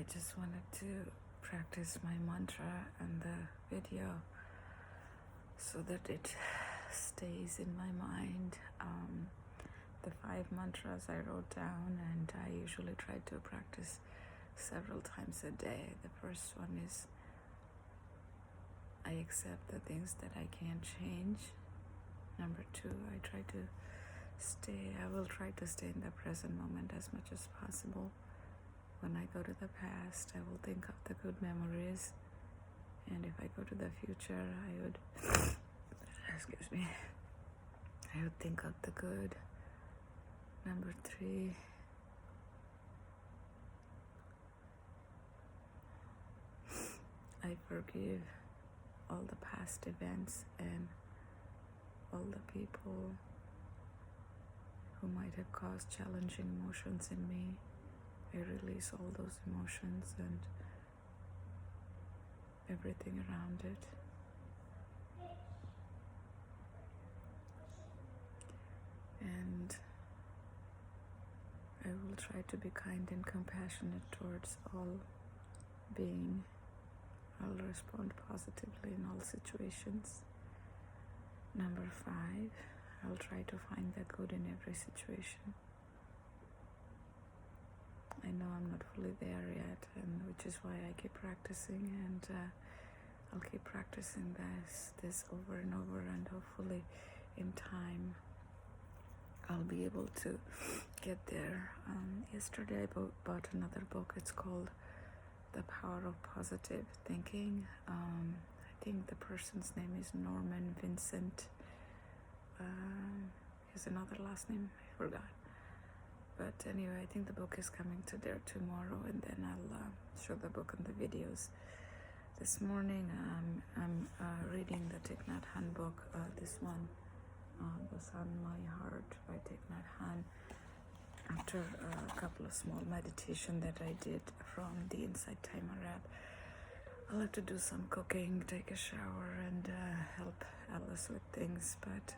I just wanted to practice my mantra and the video so that it stays in my mind. The 5 mantras I wrote down, and I usually try to practice several times a day. The first one is I accept the things that I can't change. Number 2, I will try to stay in the present moment as much as possible. When I go to the past, I will think of the good memories, and if I go to the future, I would think of the good. Number 3, I forgive all the past events and all the people who might have caused challenging emotions in me. I release all those emotions and everything around it. And I will try to be kind and compassionate towards all being. I'll respond positively in all situations. Number 5, I'll try to find the good in every situation. I know I'm not fully there yet, and which is why I keep practicing, and I'll keep practicing this over and over, and hopefully in time I'll be able to get there. Yesterday I bought another book. It's called The Power of Positive Thinking. I think the person's name is Norman Vincent. He has another last name, I forgot. But anyway, I think the book is coming to there tomorrow, and then I'll show the book and the videos. This morning I'm reading the Thich Nhat Hanh book, this one, The Sun, My Heart by Thich Nhat Hanh. After a couple of small meditation that I did from the Inside Timer app, I'll have to do some cooking, take a shower, and help Alice with things. But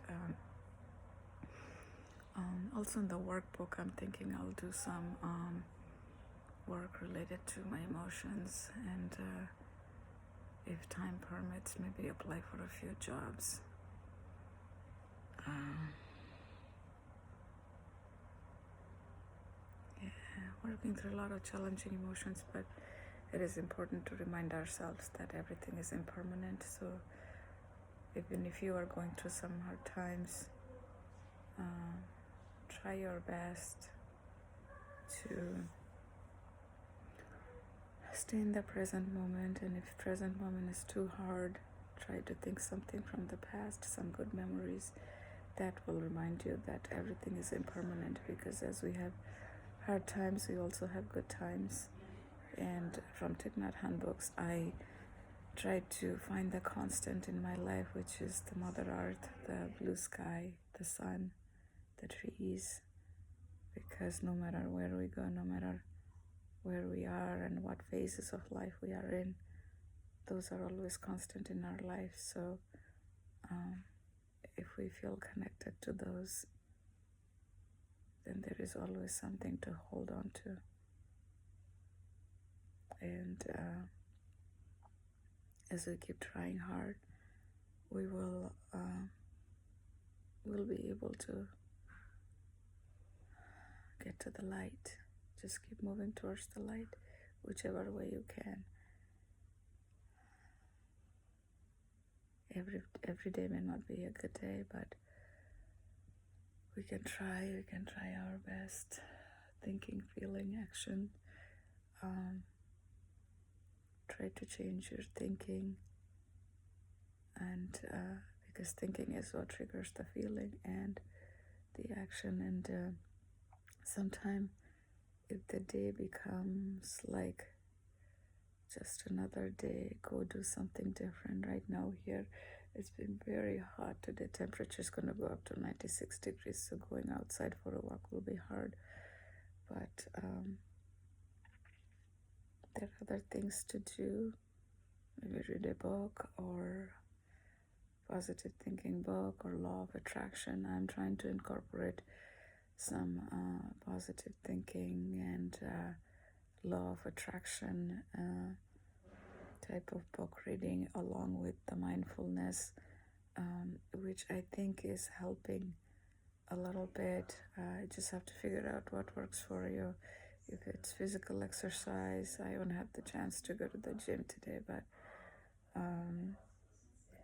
also in the workbook, I'm thinking I'll do some work related to my emotions, and if time permits, maybe apply for a few jobs. Working through a lot of challenging emotions, but it is important to remind ourselves that everything is impermanent. So even if you are going through some hard times, try your best to stay in the present moment, and if present moment is too hard, try to think something from the past, some good memories that will remind you that everything is impermanent, because as we have hard times, we also have good times. And from Thich Nhat Hanh books, I try to find the constant in my life, which is the Mother Earth, the blue sky, the sun, the trees, because no matter where we go, no matter where we are and what phases of life we are in, those are always constant in our life. So if we feel connected to those, then there is always something to hold on to. And as we keep trying hard, we will be able to get to the light. Just keep moving towards the light, whichever way you can. Every day may not be a good day, but we can try our best. Thinking, feeling, action. Try to change your thinking, and because thinking is what triggers the feeling and the action. And sometimes if the day becomes like just another day, go do something different. Right now here it's been very hot today. Temperature is going to go up to 96 degrees, so going outside for a walk will be hard. But there are other things to do. Maybe read a book, or positive thinking book, or law of attraction. I'm trying to incorporate some positive thinking and law of attraction type of book reading along with the mindfulness, which I think is helping a little bit. You just have to figure out what works for you. If it's physical exercise, I won't have the chance to go to the gym today, but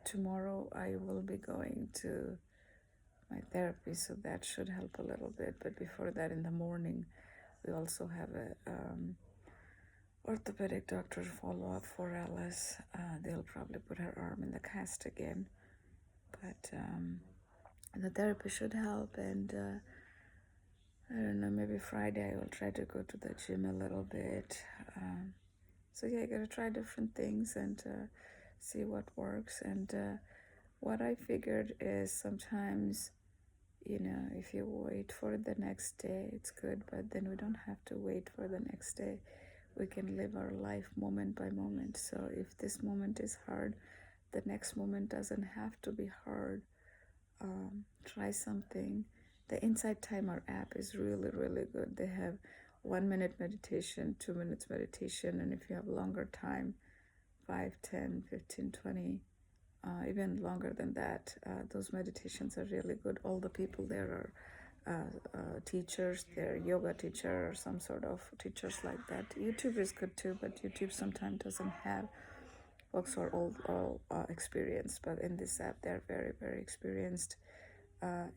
tomorrow I will be going to my therapy, so that should help a little bit. But before that, in the morning, we also have a orthopedic doctor follow-up for Alice. They'll probably put her arm in the cast again, but the therapy should help. And I don't know, maybe Friday I will try to go to the gym a little bit. So yeah, I gotta try different things and see what works. And what I figured is sometimes, if you wait for the next day, it's good, but then we don't have to wait for the next day. We can live our life moment by moment. So if this moment is hard, the next moment doesn't have to be hard. Try something. The Insight Timer app is really, really good. They have 1 minute meditation, 2 minutes meditation, and if you have longer time, 5, 10, 15, 20, even longer than that, those meditations are really good. All the people there are teachers, they're yoga teacher or some sort of teachers like that. YouTube is good too, but YouTube sometimes doesn't have folks who are all experienced, but in this app they're very, very experienced.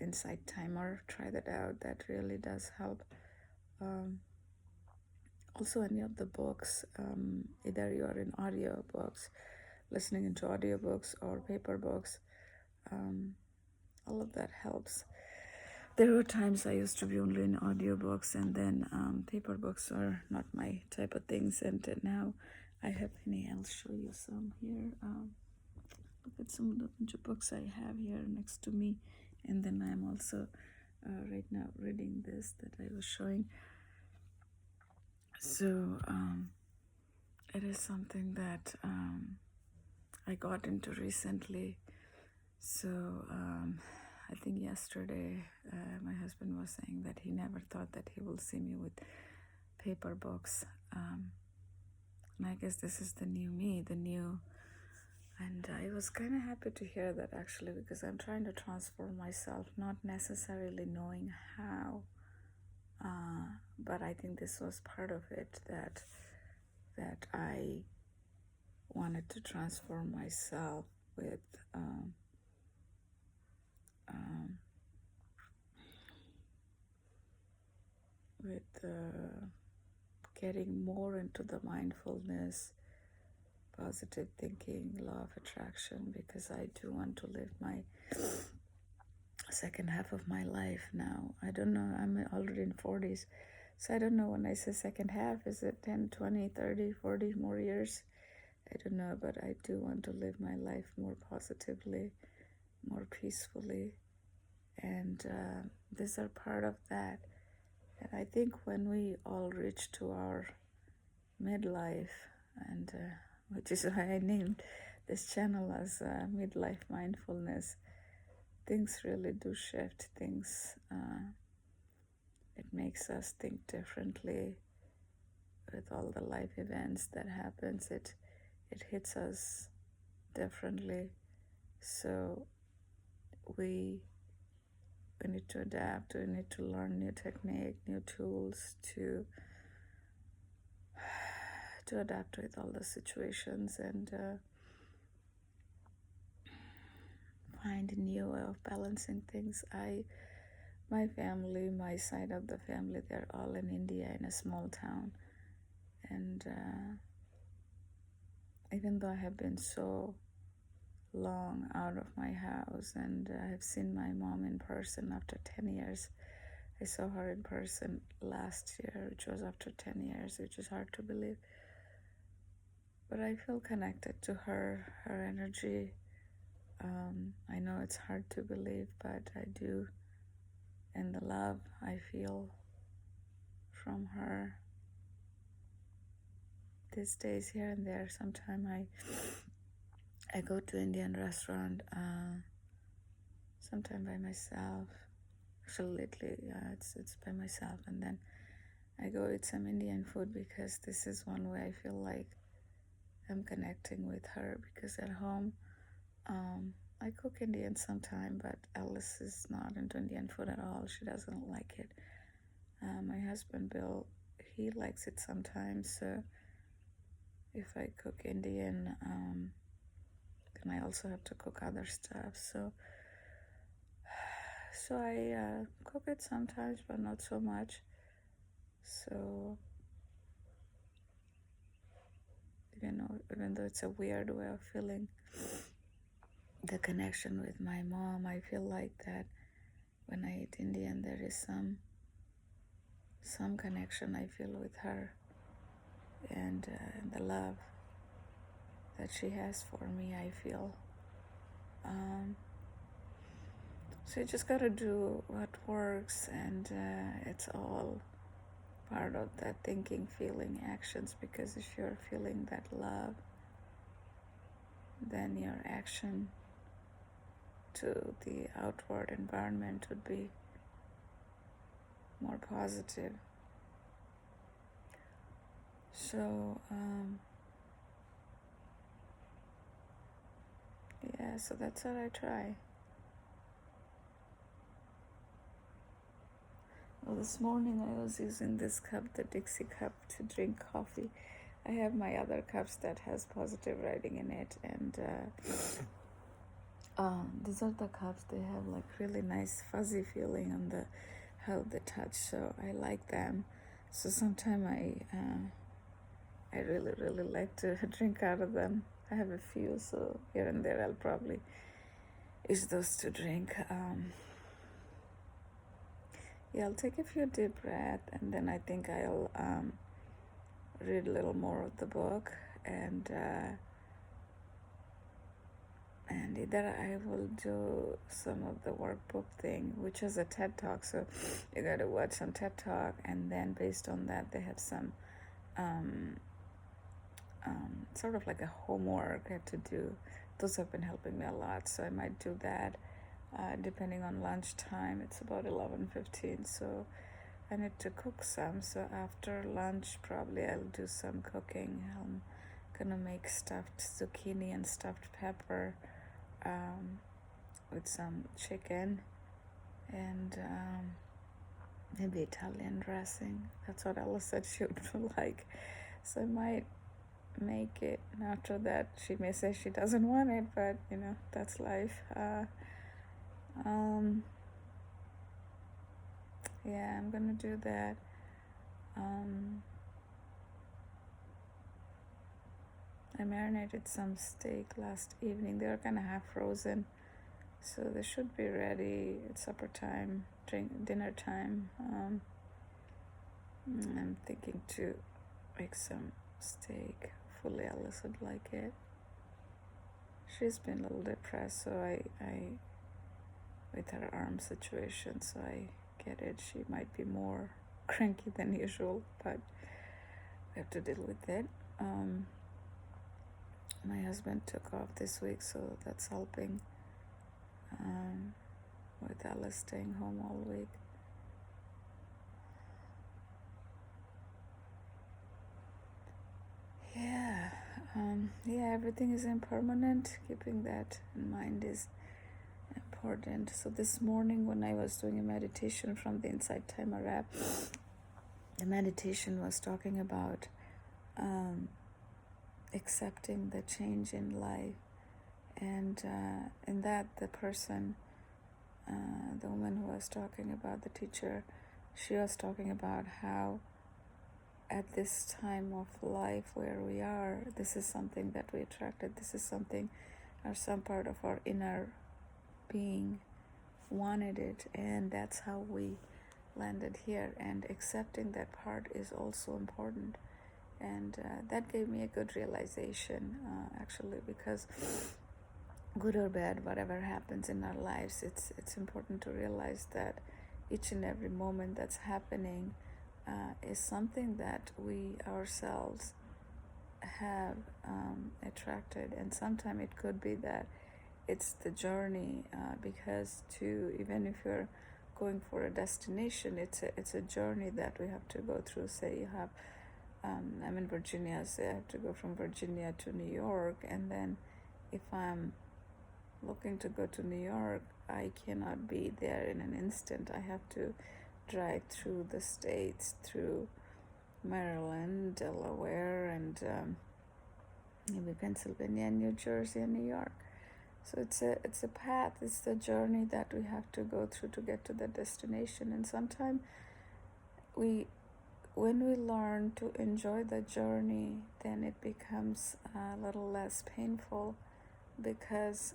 Insight Timer, try that out. That really does help. Also, any of the books, either you are in audio books, listening into audiobooks or paper books, all of that helps. There were times I used to be only in audiobooks, and then paper books are not my type of things, and now I have many. I'll show you some here. Look at some of the bunch of books I have here next to me, and then I'm also right now reading this that I was showing. So it is something that I got into recently. So I think yesterday my husband was saying that he never thought that he will see me with paper books. And I guess this is the new me, and I was kind of happy to hear that, actually, because I'm trying to transform myself, not necessarily knowing how, but I think this was part of it, that I wanted to transform myself with getting more into the mindfulness, positive thinking, law of attraction, because I do want to live my second half of my life now. I don't know, I'm already in 40s, so I don't know, when I say second half, is it 10, 20, 30, 40 more years? I don't know, but I do want to live my life more positively, more peacefully, and these are part of that. And I think when we all reach to our midlife, and which is why I named this channel as Midlife Mindfulness, things really do shift. It makes us think differently with all the life events that happens. It hits us differently. So we need to adapt. We need to learn new technique, new tools to adapt with all the situations, and find a new way of balancing things. My family, my side of the family, they're all in India, in a small town, and even though I have been so long out of my house, and I have seen my mom in person after 10 years. I saw her in person last year, which was after 10 years, which is hard to believe. But I feel connected to her energy. I know it's hard to believe, but I do. And the love I feel from her these days, here and there. Sometime I go to Indian restaurant, sometime by myself. Actually, lately, it's by myself, and then I go eat some Indian food because this is one way I feel like I'm connecting with her, because at home I cook Indian sometime, but Alice is not into Indian food at all. She doesn't like it. My husband Bill, he likes it sometimes, so if I cook Indian, then I also have to cook other stuff. So I cook it sometimes, but not so much. So, even though it's a weird way of feeling the connection with my mom, I feel like that when I eat Indian, there is some connection I feel with her, and the love that she has for me, I feel. So you just gotta do what works, and it's all part of that thinking, feeling, actions, because if you're feeling that love, then your action to the outward environment would be more positive. So so that's what I try. Well, this morning I was using this cup, the Dixie cup, to drink coffee. I have my other cups that has positive writing in it, and these are the cups. They have like really nice fuzzy feeling on the how they touch, so I like them. So sometimes I really like to drink out of them. I have a few, so here and there I'll probably use those to drink. I'll take a few deep breaths, and then I think I'll read a little more of the book, and either I will do some of the workbook thing, which is a TED Talk. So you got to watch some TED Talk, and then based on that, they have some sort of like a homework I have to do. Those have been helping me a lot, so I might do that. Depending on lunchtime, it's about 11:15, so I need to cook some. So after lunch, probably I'll do some cooking. I'm gonna make stuffed zucchini and stuffed pepper with some chicken and maybe Italian dressing. That's what Ella said she would like. So I might make it, and after that she may say she doesn't want it, but that's life. I'm gonna do that. I marinated some steak last evening. They were kind of half frozen, so they should be ready at supper time, dinner time. I'm thinking to make some steak. Hopefully Alice would like it. She's been a little depressed, so I with her arm situation, so I get it. She might be more cranky than usual, but we have to deal with it. My husband took off this week, so that's helping with Alice staying home all week. Everything is impermanent. Keeping that in mind is important. So this morning when I was doing a meditation from the Inside Timer app, the meditation was talking about accepting the change in life, and in that the person, the woman who was talking about, the teacher, she was talking about how at this time of life where we are, this is something that we attracted, this is something, or some part of our inner being wanted it, and that's how we landed here, and accepting that part is also important. And that gave me a good realization, actually, because good or bad, whatever happens in our lives, it's important to realize that each and every moment that's happening is something that we ourselves have attracted. And sometimes it could be that it's the journey, because even if you're going for a destination. It's a journey that we have to go through. Say you have, I'm in Virginia, so I have to go from Virginia to New York, and then if I'm looking to go to New York, I cannot be there in an instant. I have to drive through the states, through Maryland, Delaware, and maybe Pennsylvania, New Jersey, and New York. So it's a path, it's the journey that we have to go through to get to the destination. And sometimes when we learn to enjoy the journey, then it becomes a little less painful, because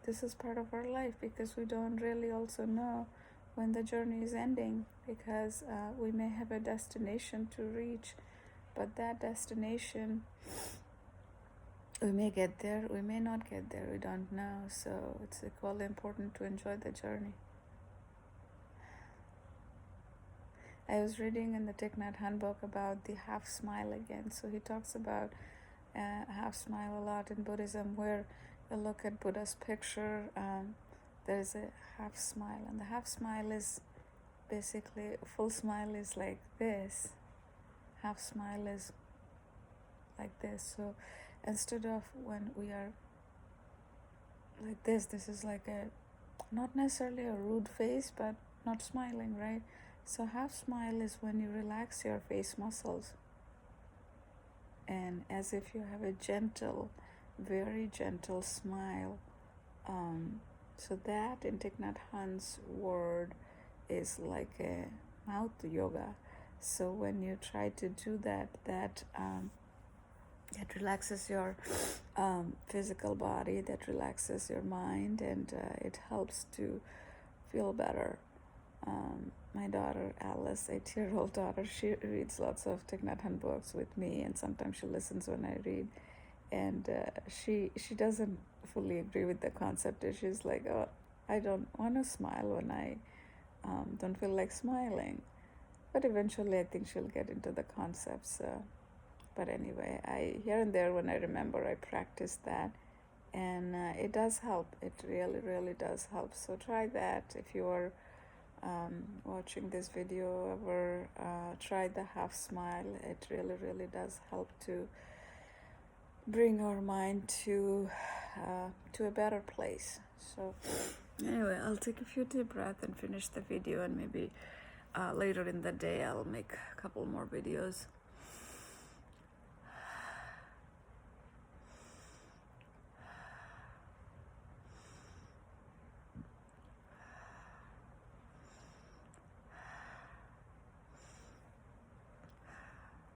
this is part of our life, because we don't really also know when the journey is ending, because we may have a destination to reach, but that destination, we may get there, we may not get there, we don't know. So it's equally important to enjoy the journey. I was reading in the Thich Nhat Hanh book about the half smile again. So he talks about half smile a lot in Buddhism, where you look at Buddha's picture, there's a half smile, and the half smile is basically, a full smile is like this, half smile is like this. So instead of when we are like this is like a, not necessarily a rude face, but not smiling, right? So half smile is when you relax your face muscles, and as if you have a gentle, very gentle smile. So that in Thich Nhat Hanh's word is like a mouth yoga. So when you try to do that, it relaxes your physical body, that relaxes your mind, and it helps to feel better. My daughter Alice, 8-year-old daughter, she reads lots of Thich Nhat Hanh books with me, and sometimes she listens when I read, and she doesn't fully agree with the concept. She's like, oh, I don't want to smile when I don't feel like smiling. But eventually I think she'll get into the concepts. But anyway, I here and there when I remember, I practice that, and it does help. It really, really does help. So try that. If you are watching this video, ever try the half smile, it really, really does help to bring our mind to a better place. So anyway, I'll take a few deep breaths and finish the video, and maybe later in the day I'll make a couple more videos.